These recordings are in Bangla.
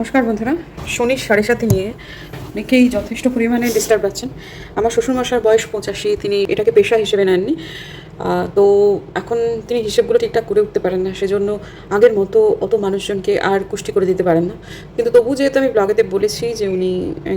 নমস্কার বন্ধুরা, শনি 7.5 নিয়ে অনেকেই যথেষ্ট পরিমাণে ডিস্টার্ব আছেন। আমার শ্বশুরমশার বয়স 85, তিনি এটাকে পেশা হিসেবে নেননি। তো এখন তিনি হিসেবগুলো ঠিকঠাক করে উঠতে পারেন না, সেজন্য আগের মতো অত মানুষজনকে আর কুষ্টি করে দিতে পারেন না। কিন্তু তবু যেহেতু আমি ব্লগেতে বলেছি যে উনি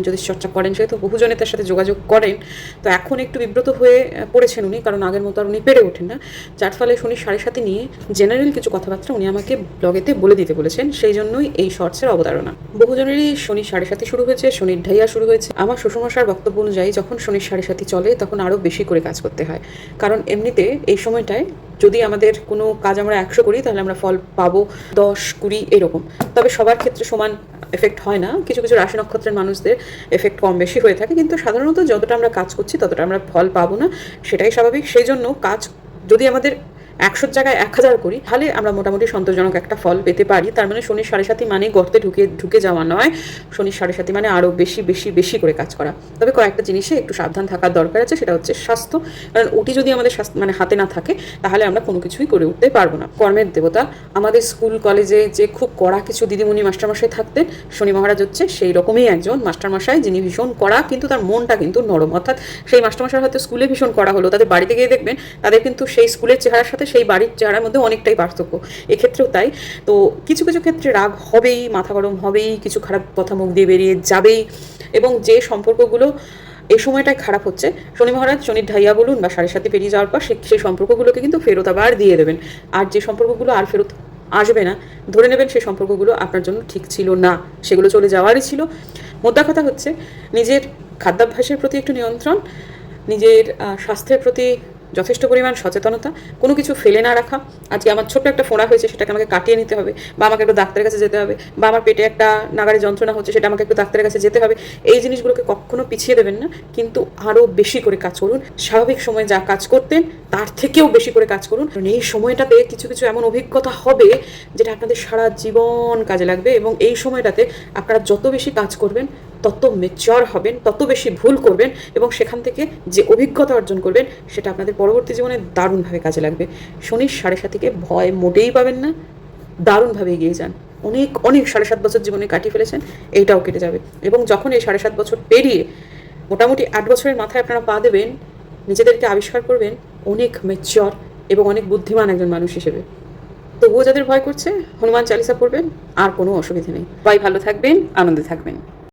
জ্যোতিষচর্চা করেন, সেহেতু বহুজনে তার সাথে যোগাযোগ করেন। তো এখন একটু বিব্রত হয়ে পড়েছেন উনি, কারণ আগের মতো আর উনি পেরে ওঠেন না। যার ফলে শনি 7.5 নিয়ে জেনারেল কিছু কথাবার্তা উনি আমাকে ব্লগেতে বলে দিতে বলেছেন, সেই জন্যই এই শর্টসের অবতারণা। বহুজনেরই শনি 7.5 শুরু হয়েছে, শনির ঢাইয়া শুরু হয়েছে। আমার শ্বশুরমশার বক্তব্য অনুযায়ী যখন শনি 7.5 চলে তখন আরও বেশি করে কাজ করতে হয়, কারণ এমনিতে এই সময়টায় যদি আমাদের কোনো কাজ আমরা 100 করি তাহলে আমরা ফল পাবো 10-20 এরকম। তবে সবার ক্ষেত্রে সমান এফেক্ট হয় না, কিছু কিছু রাশি নক্ষত্রের মানুষদের এফেক্ট কম বেশি হয়ে থাকে, কিন্তু সাধারণত যতটা আমরা কাজ করছি ততটা আমরা ফল পাবো না, সেটাই স্বাভাবিক। সেই জন্য কাজ যদি আমাদের 100 জায়গায় 1000 করি তাহলে আমরা মোটামুটি সন্তোষজনক একটা ফল পেতে পারি। তার মানে শনি 7.5 মানে গর্তে ঢুকে যাওয়া নয়, শনি 7.5 মানে আরও বেশি বেশি বেশি করে কাজ করা। তবে কয়েকটা জিনিসে একটু সাবধান থাকার দরকার আছে, সেটা হচ্ছে স্বাস্থ্য। কারণ ওটি যদি আমাদের মানে হাতে না থাকে তাহলে আমরা কোনো কিছুই করে উঠতে পারবো না। কর্মের দেবতা আমাদের স্কুল কলেজে যে খুব কড়া কিছু দিদিমণি মাস্টারমশাই থাকতেন, শনি মহারাজ হচ্ছে সেই রকমই একজন মাস্টারমশাই, যিনি ভীষণ কড়া কিন্তু তার মনটা কিন্তু নরম। অর্থাৎ সেই মাস্টারমশাই হয়তো স্কুলে ভীষণ কড়া হলো, তাদের বাড়িতে গিয়ে দেখবেন তাদের কিন্তু সেই স্কুলের চেহারার সাথে সেই বাড়ির চেহারার মধ্যে অনেকটাই পার্থক্য। এক্ষেত্রেও তাই। তো কিছু কিছু ক্ষেত্রে রাগ হবেই, মাথা গরম হবেই, কিছু খারাপ কথা মুখ দিয়ে বেরিয়ে যাবেই, এবং যে সম্পর্কগুলো এই সময়টায় খারাপ হচ্ছে, শনি মহারাজ শনির ঢাইয়া বলুন বা 7.5 পেরিয়ে যাওয়ার পর সেই সম্পর্কগুলোকে কিন্তু ফেরত আবার দিয়ে দেবেন। আর যে সম্পর্কগুলো আর ফেরত আসবে না, ধরে নেবেন সেই সম্পর্কগুলো আপনার জন্য ঠিক ছিল না, সেগুলো চলে যাওয়ারই ছিল। মোদ্দা কথা হচ্ছে নিজের খাদ্যাভ্যাসের প্রতি একটু নিয়ন্ত্রণ, নিজের স্বাস্থ্যের প্রতি যথেষ্ট পরিমাণ সচেতনতা, কোনো কিছু ফেলে না রাখা। আজকে আমার ছোট্ট একটা ফোঁড়া হয়েছে, সেটাকে আমাকে কাটিয়ে নিতে হবে, বা আমাকে একটু ডাক্তারের কাছে যেতে হবে, বা আমার পেটে একটা নাগারে যন্ত্রণা হচ্ছে, সেটা আমাকে একটু ডাক্তারের কাছে যেতে হবে। এই জিনিসগুলোকে কখনো পিছিয়ে দেবেন না, কিন্তু আরও বেশি করে কাজ করুন। স্বাভাবিক সময়ে যা কাজ করতেন তার থেকেও বেশি করে কাজ করুন, কারণ এই সময়টাতে কিছু কিছু এমন অভিজ্ঞতা হবে যেটা আপনাদের সারা জীবন কাজে লাগবে। এবং এই সময়টাতে আপনারা যত বেশি কাজ করবেন তত মেচিওর হবেন, তত বেশি ভুল করবেন, এবং সেখান থেকে যে অভিজ্ঞতা অর্জন করবেন সেটা আপনাদের পরবর্তী জীবনে দারুণভাবে কাজে লাগবে। শনির 7.5 ভয় মোটেই পাবেন না, দারুণভাবে এগিয়ে যান। অনেক অনেক 7.5 বছর জীবনে কাটিয়ে ফেলেছেন, এইটাও কেটে যাবে। এবং যখন এই 7.5 বছর পেরিয়ে মোটামুটি 8 বছরের মাথায় আপনারা পা দেবেন, নিজেদেরকে আবিষ্কার করবেন অনেক মেচিওর এবং অনেক বুদ্ধিমান একজন মানুষ হিসেবে। তবুও যাদের ভয় করছে, হনুমান চালিসা পড়বেন, আর কোনো অসুবিধা নেই। সবাই ভালো থাকবেন, আনন্দে থাকবেন।